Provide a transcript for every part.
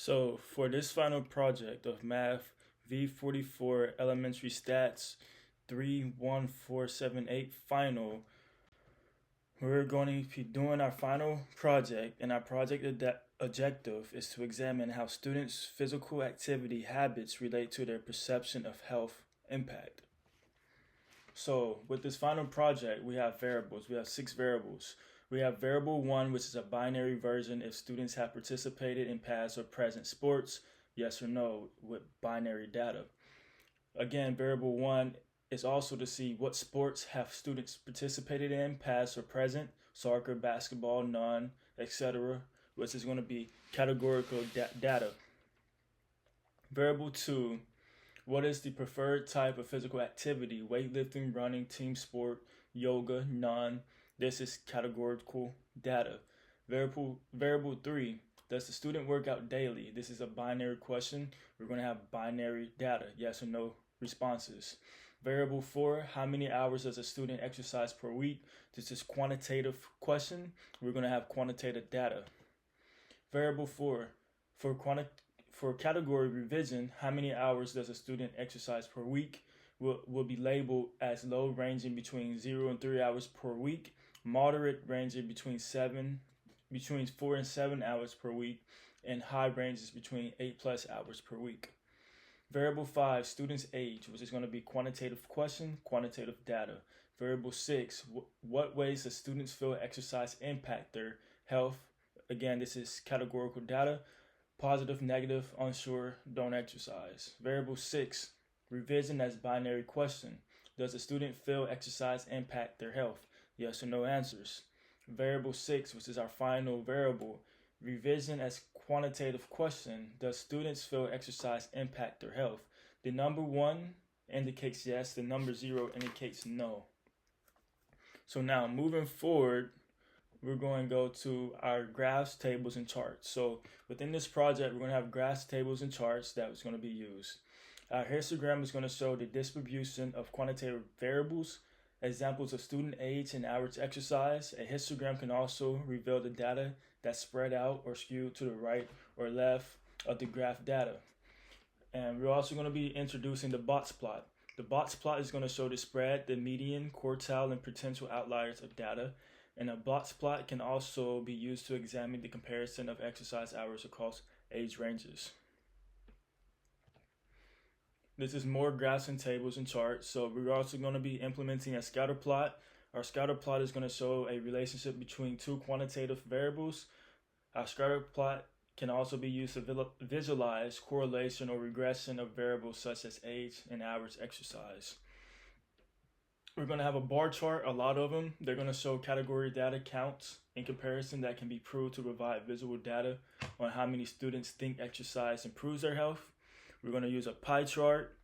So for this final project of Math V44 Elementary Stats 31478 final, we're going to be doing our final project, and our project objective is to examine how students' physical activity habits relate to their perception of health impact. So with this final project, we have variables. We have 6 variables. We have variable 1, which is a binary version if students have participated in past or present sports, yes or no, with binary data. Again, variable 1 is also to see what sports have students participated in, past or present, soccer, basketball, none, etc., which is going to be categorical data. Variable 2, what is the preferred type of physical activity? Weightlifting, running, team sport, yoga, none. This is categorical data. Variable 3, does the student work out daily? This is a binary question. We're going to have binary data, yes or no responses. Variable 4, how many hours does a student exercise per week? This is quantitative question. We're going to have quantitative data. Variable 4, for category revision, how many hours does a student exercise per week? Will be labeled as low, ranging between 0 and 3 hours per week, moderate, ranging between 4 and 7 hours per week, and high ranges between 8+ hours per week. Variable 5, student's age, which is going to be quantitative question, quantitative data. Variable 6, what ways do students feel exercise impact their health? Again, this is categorical data. Positive, negative, unsure, don't exercise. Variable 6, revision as binary question. Does the student feel exercise impact their health? Yes or no answers. Variable 6, which is our final variable, revision as quantitative question. Does students feel exercise impact their health? The number 1 indicates yes, the number 0 indicates no. So now moving forward, we're going to go to our graphs, tables, and charts. So within this project, we're going to have graphs, tables, and charts that is going to be used. Our histogram is going to show the distribution of quantitative variables, examples of student age and average exercise. A histogram can also reveal the data that's spread out or skewed to the right or left of the graph data. And we're also going to be introducing the box plot. The box plot is going to show the spread, the median, quartile, and potential outliers of data. And a box plot can also be used to examine the comparison of exercise hours across age ranges. This is more graphs and tables and charts. So we're also going to be implementing a scatter plot. Our scatter plot is going to show a relationship between 2 quantitative variables. Our scatter plot can also be used to visualize correlation or regression of variables such as age and average exercise. We're going to have a bar chart, a lot of them. They're going to show category data counts in comparison that can be proved to provide visual data on how many students think exercise improves their health. We're going to use a pie chart,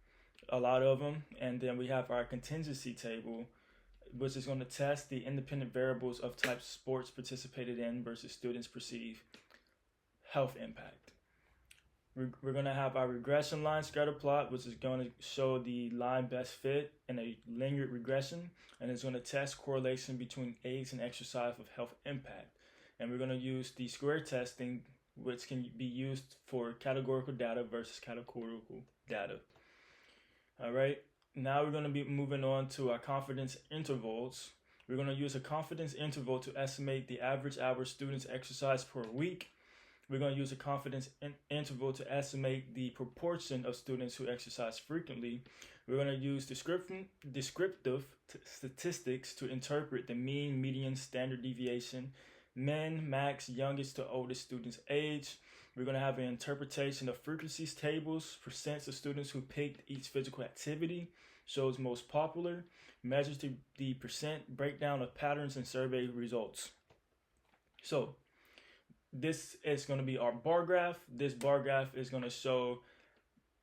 a lot of them. And then we have our contingency table, which is going to test the independent variables of types of sports participated in versus students' perceived health impact. We're going to have our regression line scatter plot, which is going to show the line best fit in a linear regression, and it's going to test correlation between age and exercise of health impact. And we're going to use the square testing, which can be used for categorical data versus categorical data. All right, now we're going to be moving on to our confidence intervals. We're going to use a confidence interval to estimate the average hours students exercise per week. We're going to use a confidence interval to estimate the proportion of students who exercise frequently. We're going to use descriptive statistics to interpret the mean, median, standard deviation, min, max, youngest to oldest students' age. We're going to have an interpretation of frequencies tables, percents of students who picked each physical activity, shows most popular, measures the percent breakdown of patterns and survey results. So this is going to be our bar graph. This bar graph is going to show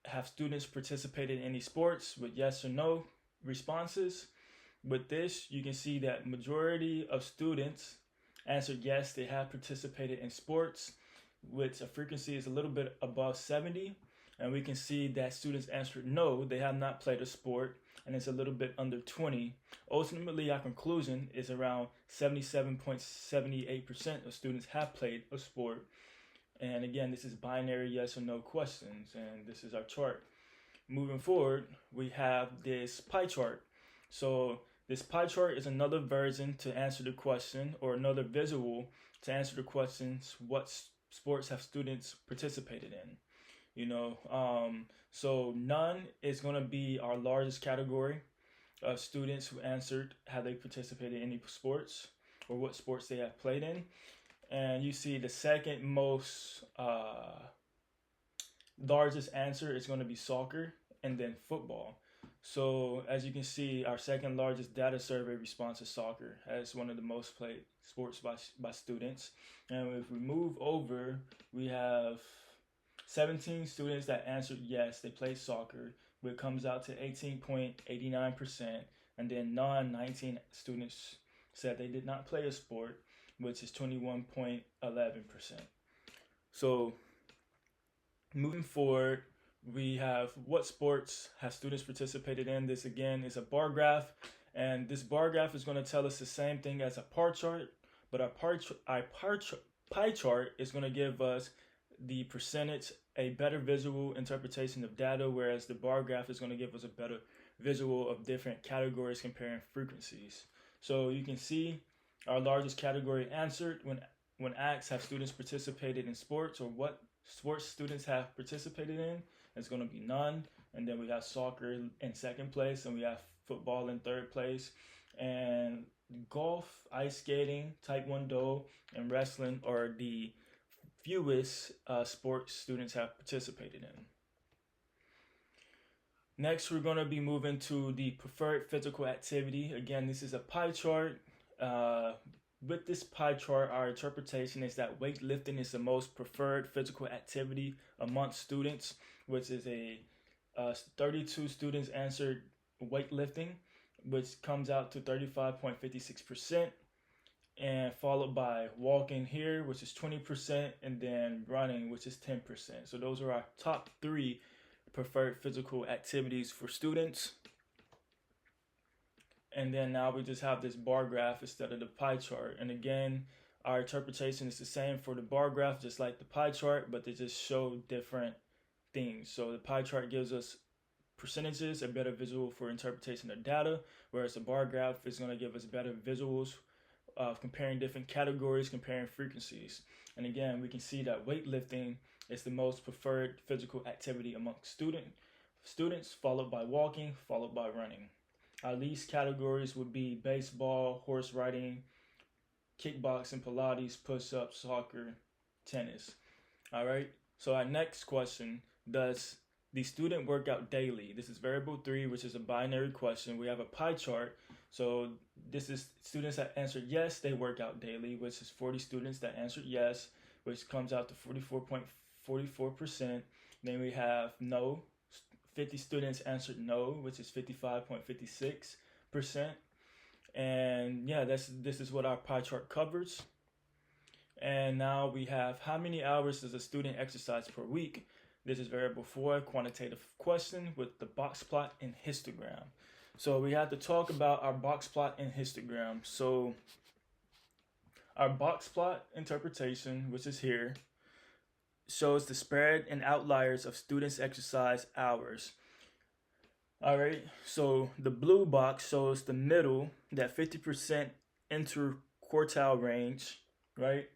have students participated in any sports with yes or no responses. With this, you can see that majority of students answered yes, they have participated in sports, which a frequency is a little bit above 70. And we can see that students answered no, they have not played a sport, and it's a little bit under 20. Ultimately, our conclusion is around 77.78% of students have played a sport, And again, this is binary yes or no questions, and this is our chart. Moving forward, we have this pie chart. So this pie chart is another version to answer the question, or another visual to answer the questions, what sports have students participated in? So none is going to be our largest category of students who answered have they participated in any sports or what sports they have played in. And you see the second most largest answer is going to be soccer and then football. So as you can see, our second largest data survey response is soccer as one of the most played sports by students. And if we move over, we have 17 students that answered yes, they played soccer, which comes out to 18.89%. And then non-19 students said they did not play a sport, which is 21.11%. So moving forward, we have what sports have students participated in. This again is a bar graph, and this bar graph is going to tell us the same thing as a pie chart, but our pie chart is going to give us the percentage, a better visual interpretation of data, whereas the bar graph is going to give us a better visual of different categories comparing frequencies. So you can see our largest category answered when asked have students participated in sports or what sports students have participated in. It's going to be none. And then we have soccer in second place, and we have football in third place. And golf, ice skating, taekwondo, and wrestling are the fewest sports students have participated in. Next, we're going to be moving to the preferred physical activity. Again, this is a pie chart. With this pie chart, our interpretation is that weightlifting is the most preferred physical activity amongst students, which is 32 students answered weightlifting, which comes out to 35.56%, and followed by walking here, which is 20%, and then running, which is 10%. So those are our top 3 preferred physical activities for students. And then now we just have this bar graph instead of the pie chart. And again, our interpretation is the same for the bar graph, just like the pie chart, but they just show different things. So the pie chart gives us percentages, a better visual for interpretation of data, whereas the bar graph is going to give us better visuals of comparing different categories, comparing frequencies. And again, we can see that weightlifting is the most preferred physical activity amongst students, followed by walking, followed by running. Our least categories would be baseball, horse riding, kickboxing, Pilates, push-ups, soccer, tennis. All right. So our next question, does the student work out daily? This is variable 3, which is a binary question. We have a pie chart. So this is students that answered yes, they work out daily, which is 40 students that answered yes, which comes out to 44.44%. Then we have no. 50 students answered no, which is 55.56%. And yeah, this is what our pie chart covers. And now we have how many hours does a student exercise per week? This is variable 4, quantitative question with the box plot and histogram. So we have to talk about our box plot and histogram. So our box plot interpretation, which is here, shows the spread and outliers of students' exercise hours. All right, so the blue box shows the middle, that 50% interquartile range, right?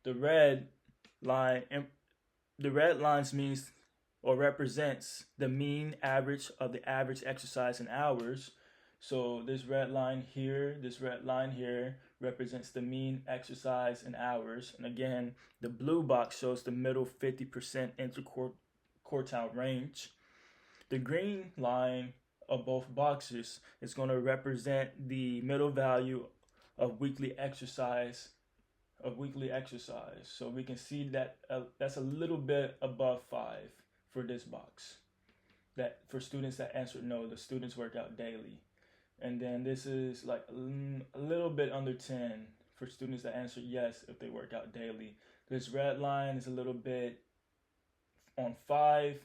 The red lines means or represents the mean average of the average exercise in hours. So this red line here represents the mean exercise in hours. And again, the blue box shows the middle 50% interquartile range. The green line of both boxes is going to represent the middle value of weekly exercise. So we can see that that's a little bit above 5 for this box. That for students that answered no, the students work out daily. And then this is like a little bit under 10 for students that answered yes if they work out daily. This red line is a little bit on 5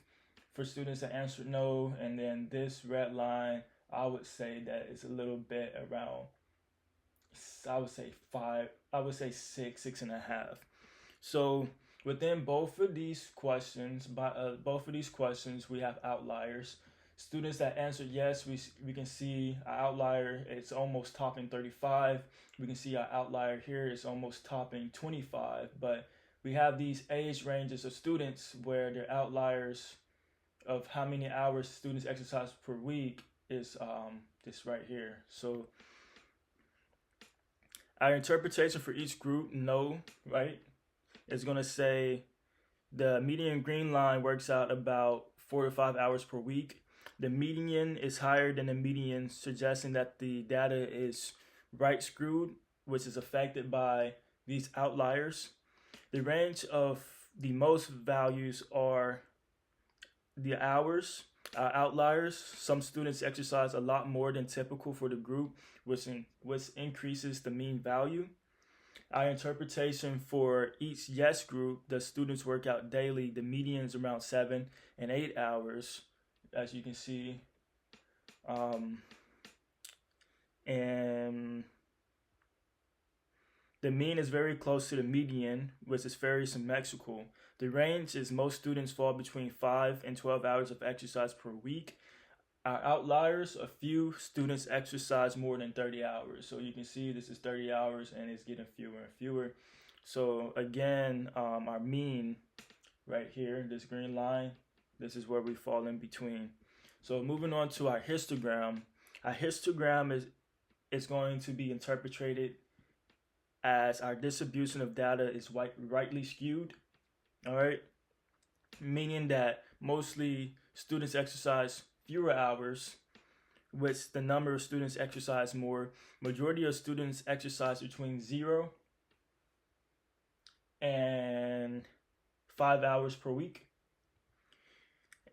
for students that answered no. And then this red line, I would say that it's a little bit around, I would say 5, I would say 6.5. So Within both of these questions, we have outliers. Students that answered yes, we can see our outlier, it's almost topping 35. We can see our outlier here is almost topping 25. But we have these age ranges of students where their outliers of how many hours students exercise per week is this right here. So our interpretation for each group, no, right, is going to say the median green line works out about 4 to 5 hours per week. The median is higher than the median, suggesting that the data is right screwed, which is affected by these outliers. The range of the most values are the hours, outliers. Some students exercise a lot more than typical for the group, which increases the mean value. Our interpretation for each yes group, the students work out daily. The median is around 7 and 8 hours, as you can see. And the mean is very close to the median, which is very symmetrical. The range is most students fall between 5 and 12 hours of exercise per week. Our outliers, a few students exercise more than 30 hours. So you can see this is 30 hours and it's getting fewer and fewer. So again, our mean right here, this green line, this is where we fall in between. So moving on to our histogram. Our histogram is going to be interpreted as our distribution of data is rightly skewed. All right, meaning that mostly students exercise fewer hours, which the number of students exercise more. Majority of students exercise between 0 and 5 hours per week.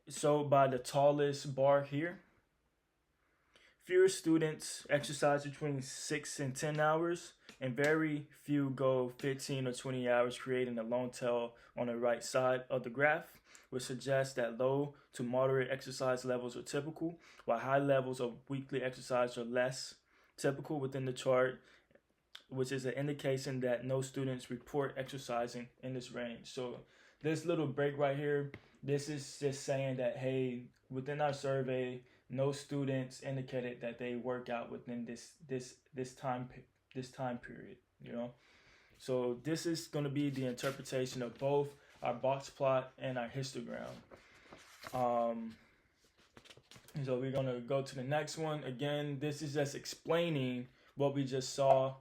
So by the tallest bar here, fewer students exercise between 6 and 10 hours, and very few go 15 or 20 hours, creating a long tail on the right side of the graph, which suggests that low to moderate exercise levels are typical, while high levels of weekly exercise are less typical within the chart, which is an indication that no students report exercising in this range. So this little break right here, this is just saying that, hey, within our survey, no students indicated that they work out within this time period, you know. So this is going to be the interpretation of both our box plot and our histogram. So we're going to go to the next one. Again, this is just explaining what we just saw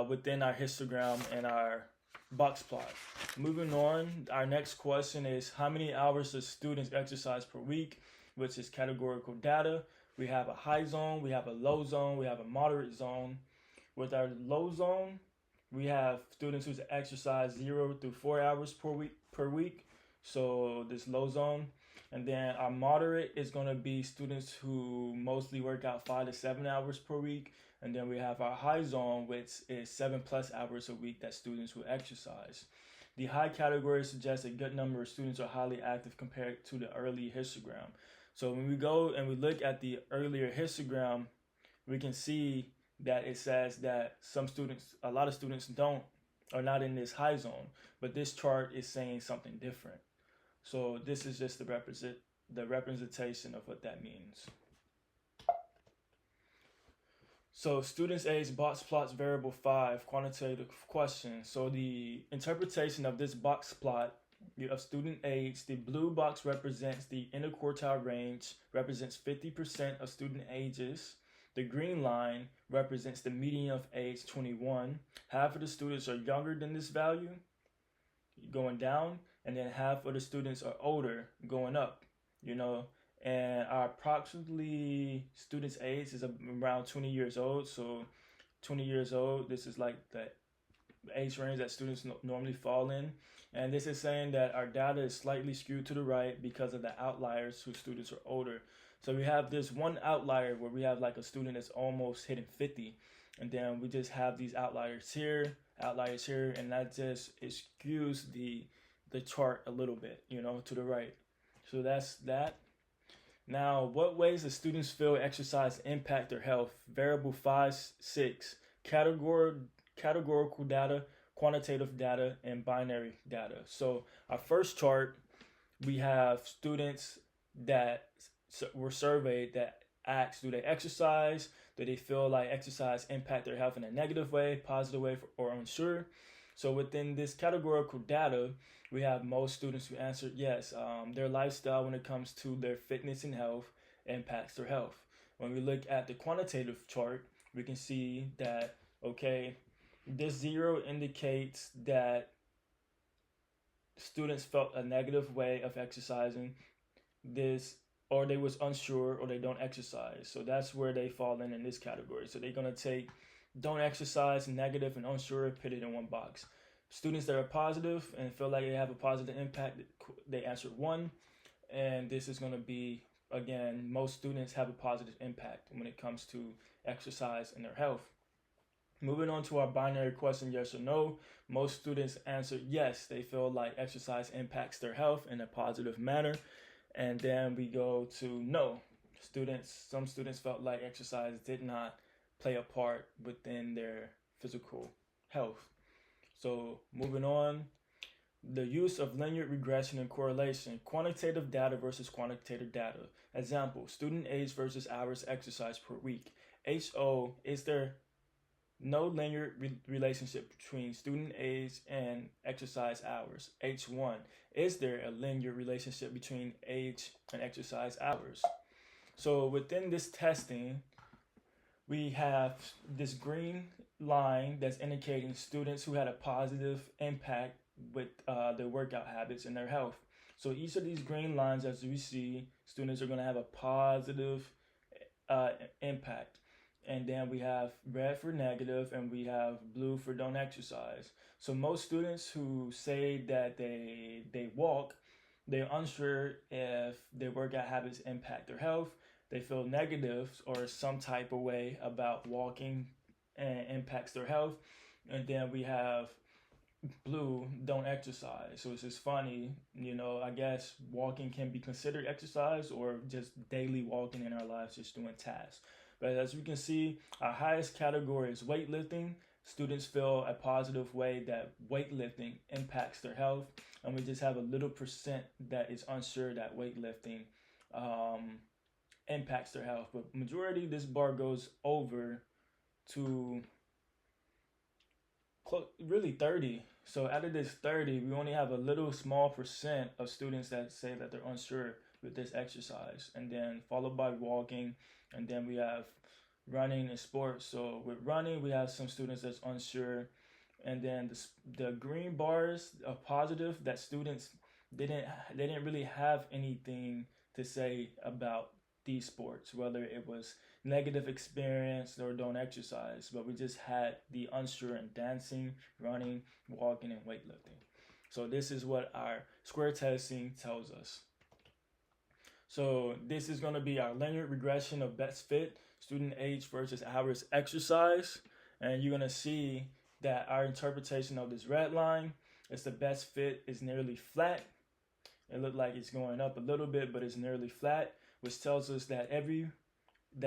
within our histogram and our box plot. Moving on, our next question is how many hours does students exercise per week, which is categorical data. We have a high zone, we have a low zone, we have a moderate zone. With our low zone, we have students who exercise 0 to 4 hours per week. So this low zone. And then our moderate is going to be students who mostly work out 5 to 7 hours per week. And then we have our high zone, which is 7+ hours a week that students will exercise. The high category suggests a good number of students are highly active compared to the early histogram. So when we go and we look at the earlier histogram, we can see that it says that a lot of students are not in this high zone, but this chart is saying something different. So this is just the representation of what that means. So students age box plots variable 5 quantitative question. So the interpretation of this box plot of student age, the blue box represents the interquartile range, represents 50% of student ages. The green line represents the median of age 21. Half of the students are younger than this value, going down, and then half of the students are older, going up, you know. And our approximately students' age is around 20 years old. So 20 years old, this is like the age range that students normally fall in. And this is saying that our data is slightly skewed to the right because of the outliers whose students are older. So we have this one outlier where we have like a student that's almost hitting 50. And then we just have these outliers here, and that just skews the chart a little bit, you know, to the right. So that's that. Now, what ways do students feel exercise impact their health? Variable 5, 6. Categorical data, quantitative data, and binary data. So our first chart, we have students that were surveyed that asked, do they exercise? Do they feel like exercise impact their health in a negative way, positive way, or unsure? So within this categorical data, we have most students who answered yes. Their lifestyle when it comes to their fitness and health impacts their health. When we look at the quantitative chart, we can see that, okay, this 0 indicates that students felt a negative way of exercising, this, or they was unsure, or they don't exercise. So that's where they fall in this category. So they're going to take don't exercise, negative, and unsure, put it in one box. Students that are positive and feel like they have a positive impact, they answered 1. And this is going to be, again, most students have a positive impact when it comes to exercise and their health. Moving on to our binary question, yes or no, most students answered yes. They feel like exercise impacts their health in a positive manner. And then we go to no. Some students felt like exercise did not play a part within their physical health. So moving on, the use of linear regression and correlation, quantitative data versus quantitative data. Example, student age versus hours exercise per week. HO, is there no linear relationship between student age and exercise hours? H1, is there a linear relationship between age and exercise hours? So within this testing, we have this green line that's indicating students who had a positive impact with their workout habits and their health. So each of these green lines, as we see, students are going to have a positive impact. And then we have red for negative, and we have blue for don't exercise. So most students who say that they walk, they're unsure if their workout habits impact their health. They feel negative or some type of way about walking and impacts their health. And then we have blue, don't exercise. So it's just funny, I guess walking can be considered exercise or just daily walking in our lives, just doing tasks. But as we can see, our highest category is weightlifting. Students feel a positive way that weightlifting impacts their health. And we just have a little percent that is unsure that weightlifting impacts their health. But majority, this bar goes over to really 30. So out of this 30, we only have a little small percent of students that say that they're unsure with this exercise. And then followed by walking, and then we have running and sports. So with running, we have some students that's unsure. And then the green bars are positive, that students didn't really have anything to say about these sports, whether it was negative experience or don't exercise, but we just had the unsure in dancing, running, walking, and weightlifting. So this is what our square testing tells us. So this is going to be our linear regression of best fit, student age versus hours exercise. And you're going to see that our interpretation of this red line is the best fit is nearly flat. It looked like it's going up a little bit, but it's nearly flat, which tells us that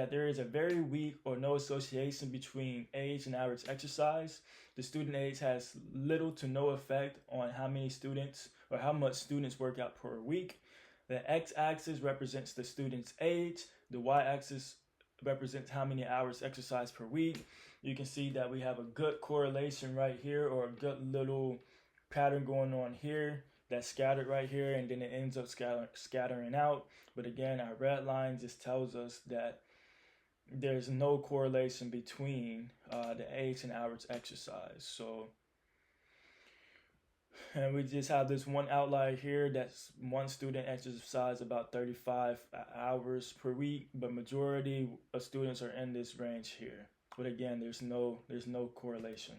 there is a very weak or no association between age and average exercise. The student age has little to no effect on how many students or how much students work out per week. The x-axis represents the student's age. The y-axis represents how many hours exercise per week. You can see that we have a good correlation right here, or a good little pattern going on here that's scattered right here, and then it ends up scattering out. But again, our red line just tells us that there's no correlation between the age and average exercise. So, and we just have this one outlier here that's one student exercise about 35 hours per week, but majority of students are in this range here. But again, there's no correlation.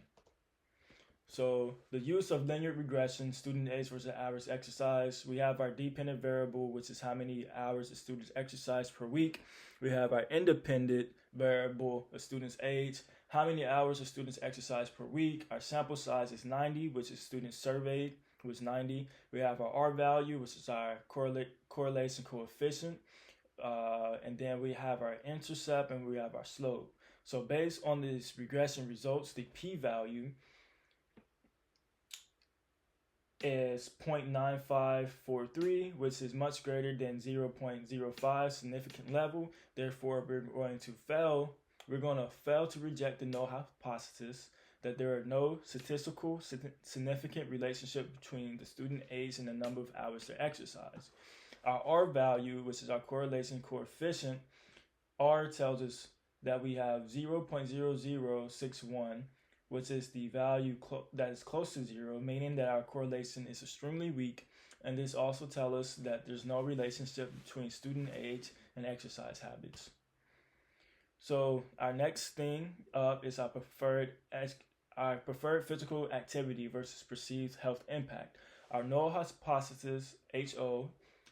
So the use of linear regression, student age versus average exercise. We have our dependent variable, which is how many hours the students exercise per week. We have our independent variable, the student's age, how many hours the students exercise per week. Our sample size is 90, which is students surveyed, was 90. We have our R value, which is our correlation coefficient. And then we have our intercept, and we have our slope. So based on these regression results, the p-value is 0.9543, which is much greater than 0.05 significant level. Therefore, we're going to fail to reject the null hypothesis that there are no statistical significant relationship between the student age and the number of hours they exercise. Our R value, which is our correlation coefficient, R tells us that we have 0.0061, which is the value that is close to zero, meaning that our correlation is extremely weak. And this also tells us that there's no relationship between student age and exercise habits. So our next thing up is our preferred physical activity versus perceived health impact. Our null hypothesis, HO,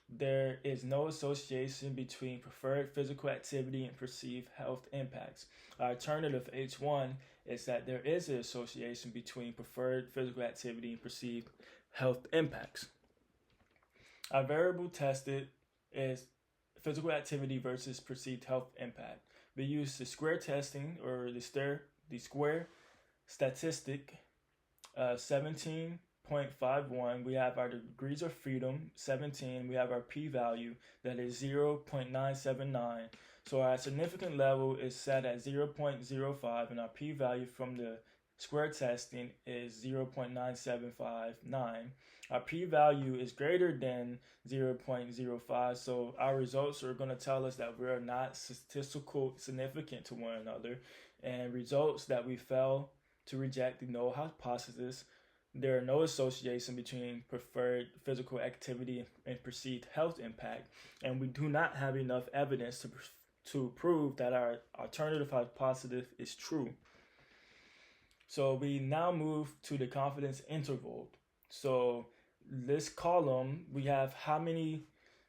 there is no association between preferred physical activity and perceived health impacts. Our alternative, H1, is that there is an association between preferred physical activity and perceived health impacts. Our variable tested is physical activity versus perceived health impact. We use the square testing or the square statistic 17.51. We have our degrees of freedom 17. We have our p-value that is 0.979. So our significant level is set at 0.05 and our p-value from the square testing is 0.9759. Our p-value is greater than 0.05, so our results are going to tell us that we are not statistically significant to one another, and results that we fail to reject the null hypothesis. There are no association between preferred physical activity and perceived health impact, and we do not have enough evidence to prove that our alternative hypothesis is true. So we now move to the confidence interval. So this column, we have how many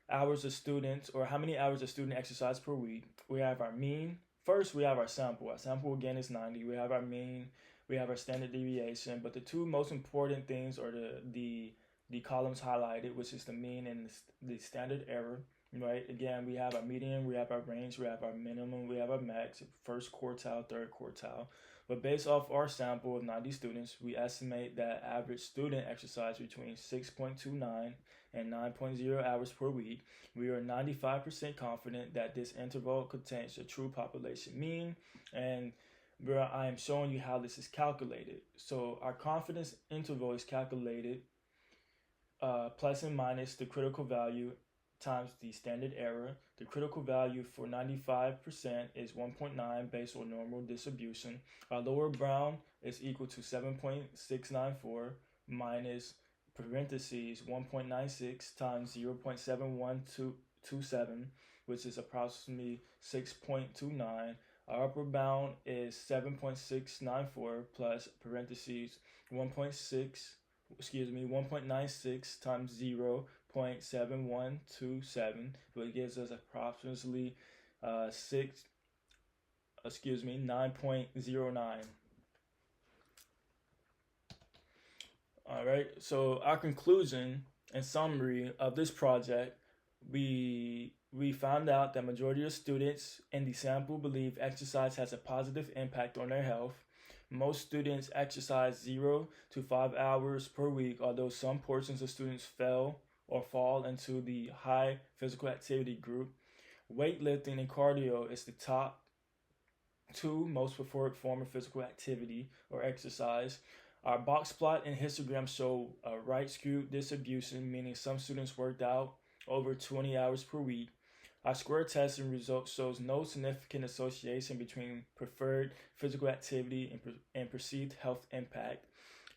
hours of student exercise per week. We have our mean. First, we have our sample. Our sample, again, is 90. We have our mean. We have our standard deviation. But the two most important things are the columns highlighted, which is the mean and the standard error. Right? Again, we have our median, we have our range, we have our minimum, we have our max, first quartile, third quartile. But based off our sample of 90 students, we estimate that average student exercise between 6.29 and 9.0 hours per week. We are 95% confident that this interval contains the true population mean, and I am showing you how this is calculated. So our confidence interval is calculated plus and minus the critical value times the standard error. The critical value for 95% is 1.9 based on normal distribution. Our lower bound is equal to 7.694 minus parentheses 1.96 times 0.7127, which is approximately 6.29. Our upper bound is 7.694 plus parentheses 1.96 times 0.7127, which gives us approximately 9.09. All right, so our conclusion and summary of this project, we found out that majority of students in the sample believe exercise has a positive impact on their health. Most students exercise 0 to 5 hours per week, although some portions of students fail or fall into the high physical activity group. Weightlifting and cardio is the top two most preferred form of physical activity or exercise. Our box plot and histogram show a right skewed distribution, meaning some students worked out over 20 hours per week. Our square testing result shows no significant association between preferred physical activity and perceived health impact.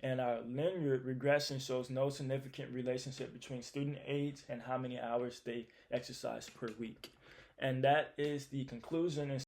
And our linear regression shows no significant relationship between student age and how many hours they exercise per week. And that is the conclusion.